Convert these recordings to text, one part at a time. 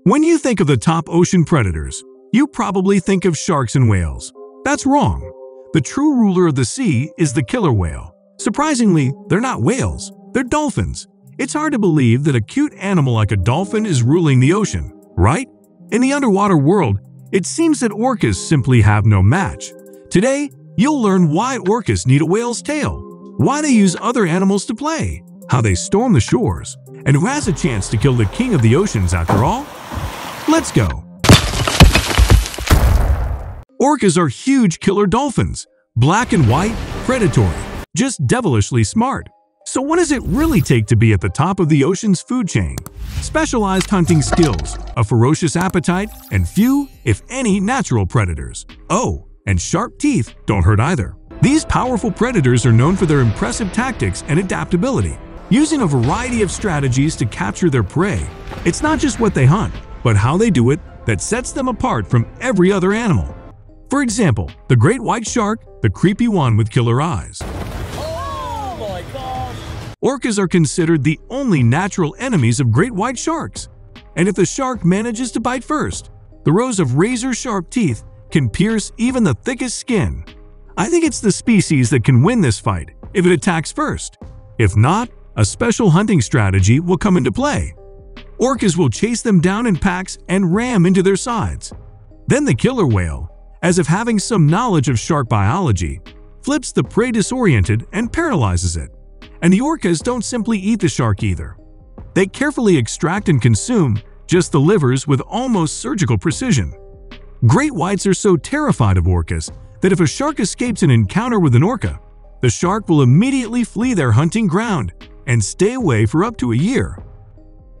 When you think of the top ocean predators, you probably think of sharks and whales. That's wrong. The true ruler of the sea is the killer whale. Surprisingly, they're not whales, they're dolphins. It's hard to believe that a cute animal like a dolphin is ruling the ocean, right? In the underwater world, it seems that orcas simply have no match. Today, you'll learn why orcas need a whale's tail, why they use other animals to play, how they storm the shores, and who has a chance to kill the king of the oceans after all? Let's go! Orcas are huge killer dolphins, black and white, predatory, just devilishly smart. So what does it really take to be at the top of the ocean's food chain? Specialized hunting skills, a ferocious appetite, and few, if any, natural predators. Oh, and sharp teeth don't hurt either. These powerful predators are known for their impressive tactics and adaptability, using a variety of strategies to capture their prey. It's not just what they hunt, but how they do it that sets them apart from every other animal. For example, the great white shark, the creepy one with killer eyes. Oh my gosh! Orcas are considered the only natural enemies of great white sharks. And if the shark manages to bite first, the rows of razor-sharp teeth can pierce even the thickest skin. I think it's the species that can win this fight if it attacks first. If not, a special hunting strategy will come into play. Orcas will chase them down in packs and ram into their sides. Then the killer whale, as if having some knowledge of shark biology, flips the prey disoriented and paralyzes it. And the orcas don't simply eat the shark either. They carefully extract and consume just the livers with almost surgical precision. Great whites are so terrified of orcas that if a shark escapes an encounter with an orca, the shark will immediately flee their hunting ground and stay away for up to a year.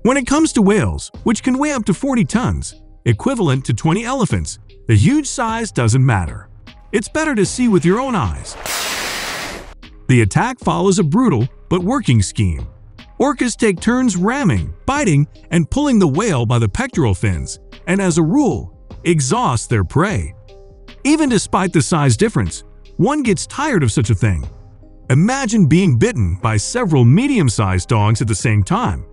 When it comes to whales, which can weigh up to 40 tons, equivalent to 20 elephants, the huge size doesn't matter. It's better to see with your own eyes. The attack follows a brutal but working scheme. Orcas take turns ramming, biting, and pulling the whale by the pectoral fins, and as a rule, exhaust their prey. Even despite the size difference, one gets tired of such a thing. Imagine being bitten by several medium-sized dogs at the same time.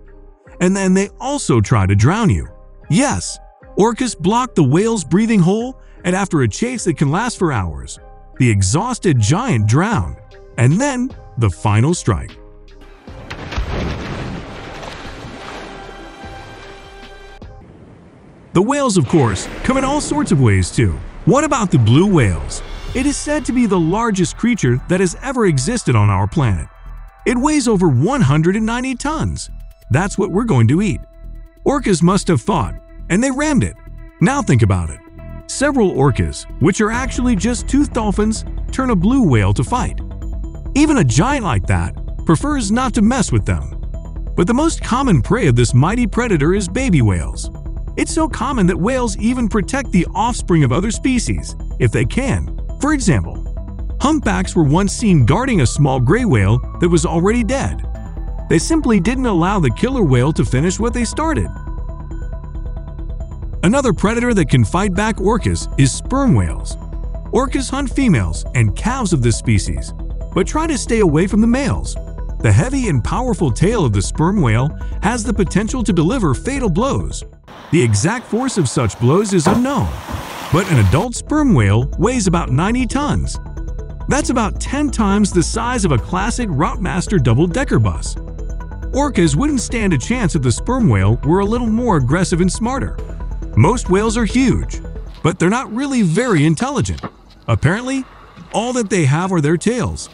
And then they also try to drown you. Yes, orcas block the whale's breathing hole, and after a chase that can last for hours, the exhausted giant drowned. And then, the final strike. The whales, of course, come in all sorts of ways too. What about the blue whales? It is said to be the largest creature that has ever existed on our planet. It weighs over 190 tons. That's what we're going to eat. Orcas must have thought, and they rammed it. Now think about it. Several orcas, which are actually just toothed dolphins, turn a blue whale to fight. Even a giant like that prefers not to mess with them. But the most common prey of this mighty predator is baby whales. It's so common that whales even protect the offspring of other species, if they can. For example, humpbacks were once seen guarding a small gray whale that was already dead. They simply didn't allow the killer whale to finish what they started. Another predator that can fight back orcas is sperm whales. Orcas hunt females and calves of this species, but try to stay away from the males. The heavy and powerful tail of the sperm whale has the potential to deliver fatal blows. The exact force of such blows is unknown, but an adult sperm whale weighs about 90 tons. That's about 10 times the size of a classic Routemaster double-decker bus. Orcas wouldn't stand a chance if the sperm whale were a little more aggressive and smarter. Most whales are huge, but they're not really very intelligent. Apparently, all that they have are their tails.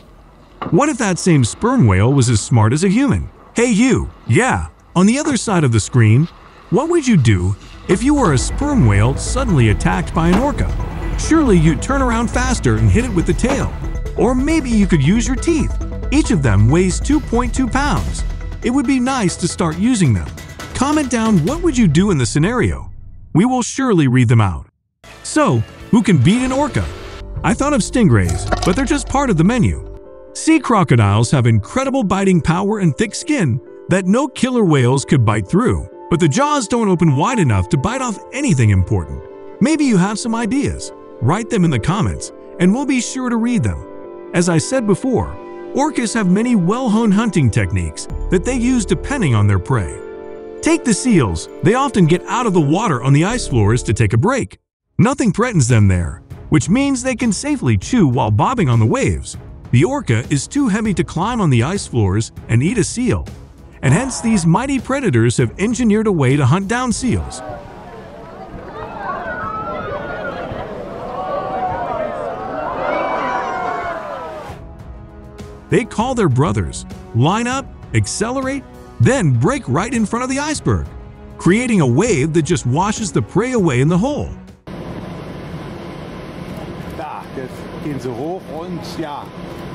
What if that same sperm whale was as smart as a human? Hey you, yeah, on the other side of the screen, what would you do if you were a sperm whale suddenly attacked by an orca? Surely you'd turn around faster and hit it with the tail. Or maybe you could use your teeth. Each of them weighs 2.2 pounds. It would be nice to start using them. Comment down what would you do in the scenario. We will surely read them out. So, who can beat an orca? I thought of stingrays, but they're just part of the menu. Sea crocodiles have incredible biting power and thick skin that no killer whales could bite through, but the jaws don't open wide enough to bite off anything important. Maybe you have some ideas. Write them in the comments, and we'll be sure to read them. As I said before, orcas have many well-honed hunting techniques that they use depending on their prey. Take the seals. They often get out of the water on the ice floors to take a break. Nothing threatens them there, which means they can safely chew while bobbing on the waves. The orca is too heavy to climb on the ice floors and eat a seal, and hence these mighty predators have engineered a way to hunt down seals. They call their brothers, line up, accelerate, then brake right in front of the iceberg, creating a wave that just washes the prey away in the hole. Da, jetzt gehen sie hoch und ja,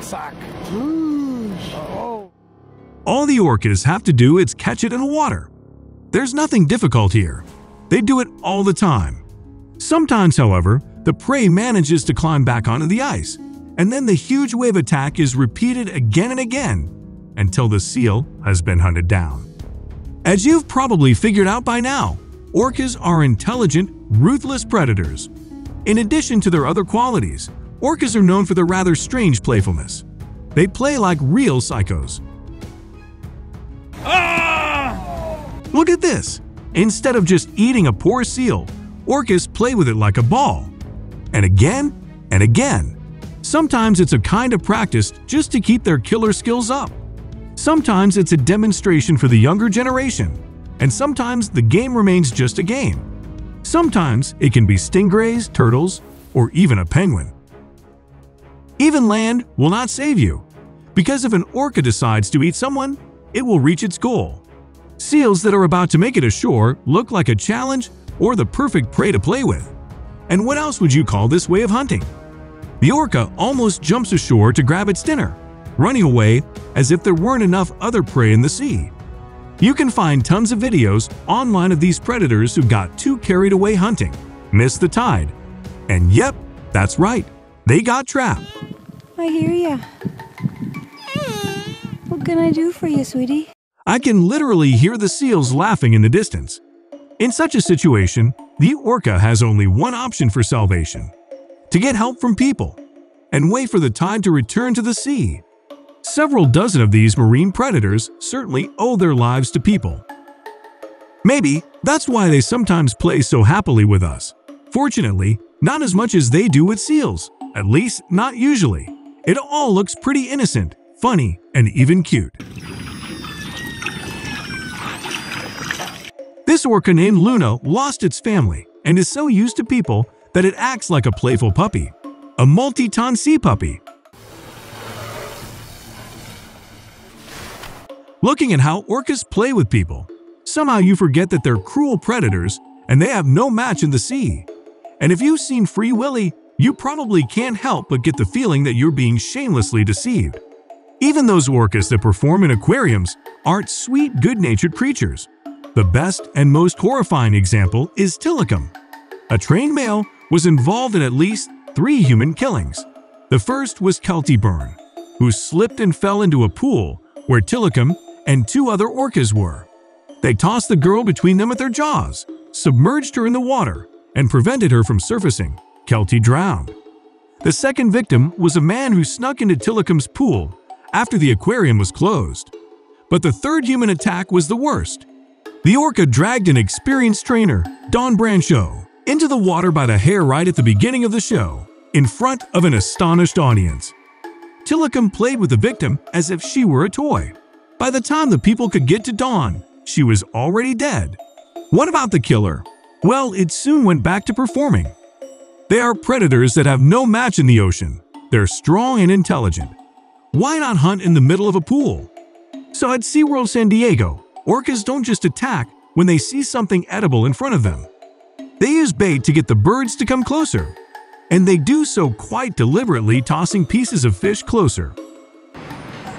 zack. Oh. All the orcas have to do is catch it in the water. There's nothing difficult here. They do it all the time. Sometimes, however, the prey manages to climb back onto the ice, and then the huge wave attack is repeated again and again until the seal has been hunted down. As you've probably figured out by now, orcas are intelligent, ruthless predators. In addition to their other qualities, orcas are known for their rather strange playfulness. They play like real psychos. Look at this! Instead of just eating a poor seal, orcas play with it like a ball. And again and again. Sometimes it's a kind of practice just to keep their killer skills up. Sometimes it's a demonstration for the younger generation. And sometimes the game remains just a game. Sometimes it can be stingrays, turtles, or even a penguin. Even land will not save you, because if an orca decides to eat someone, it will reach its goal. Seals that are about to make it ashore look like a challenge or the perfect prey to play with. And what else would you call this way of hunting? The orca almost jumps ashore to grab its dinner, running away as if there weren't enough other prey in the sea. You can find tons of videos online of these predators who got too carried away hunting, missed the tide. And yep, that's right, they got trapped. I hear ya. What can I do for you, sweetie? I can literally hear the seals laughing in the distance. In such a situation, the orca has only one option for salvation: to get help from people and wait for the tide to return to the sea. Several dozen of these marine predators certainly owe their lives to people. Maybe that's why they sometimes play so happily with us. Fortunately, not as much as they do with seals, at least not usually. It all looks pretty innocent, funny, and even cute. This orca named Luna lost its family and is so used to people that it acts like a playful puppy, a multi-ton sea puppy. Looking at how orcas play with people, somehow you forget that they're cruel predators and they have no match in the sea. And if you've seen Free Willy, you probably can't help but get the feeling that you're being shamelessly deceived. Even those orcas that perform in aquariums aren't sweet, good-natured creatures. The best and most horrifying example is Tilikum. A trained male was involved in at least 3 human killings. The first was Kelty Burn, who slipped and fell into a pool where Tilikum and 2 other orcas were. They tossed the girl between them with their jaws, submerged her in the water, and prevented her from surfacing. Kelty drowned. The second victim was a man who snuck into Tilikum's pool after the aquarium was closed. But the third human attack was the worst. The orca dragged an experienced trainer, Don Brancho, into the water by the hair right at the beginning of the show, in front of an astonished audience. Tilikum played with the victim as if she were a toy. By the time the people could get to Dawn, she was already dead. What about the killer? Well, it soon went back to performing. They are predators that have no match in the ocean. They're strong and intelligent. Why not hunt in the middle of a pool? So at SeaWorld San Diego, orcas don't just attack when they see something edible in front of them. They use bait to get the birds to come closer. And they do so quite deliberately, tossing pieces of fish closer.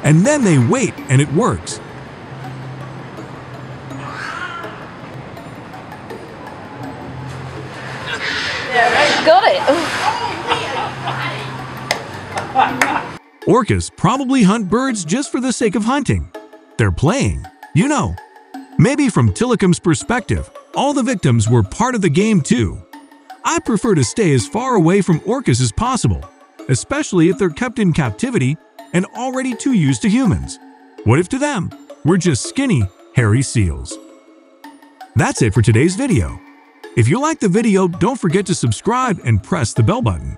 And then they wait, and it works. Got it! Orcas probably hunt birds just for the sake of hunting. They're playing, you know. Maybe from Tilikum's perspective, all the victims were part of the game too. I prefer to stay as far away from orcas as possible, especially if they're kept in captivity and already too used to humans. What if to them, we're just skinny, hairy seals? That's it for today's video. If you liked the video, don't forget to subscribe and press the bell button.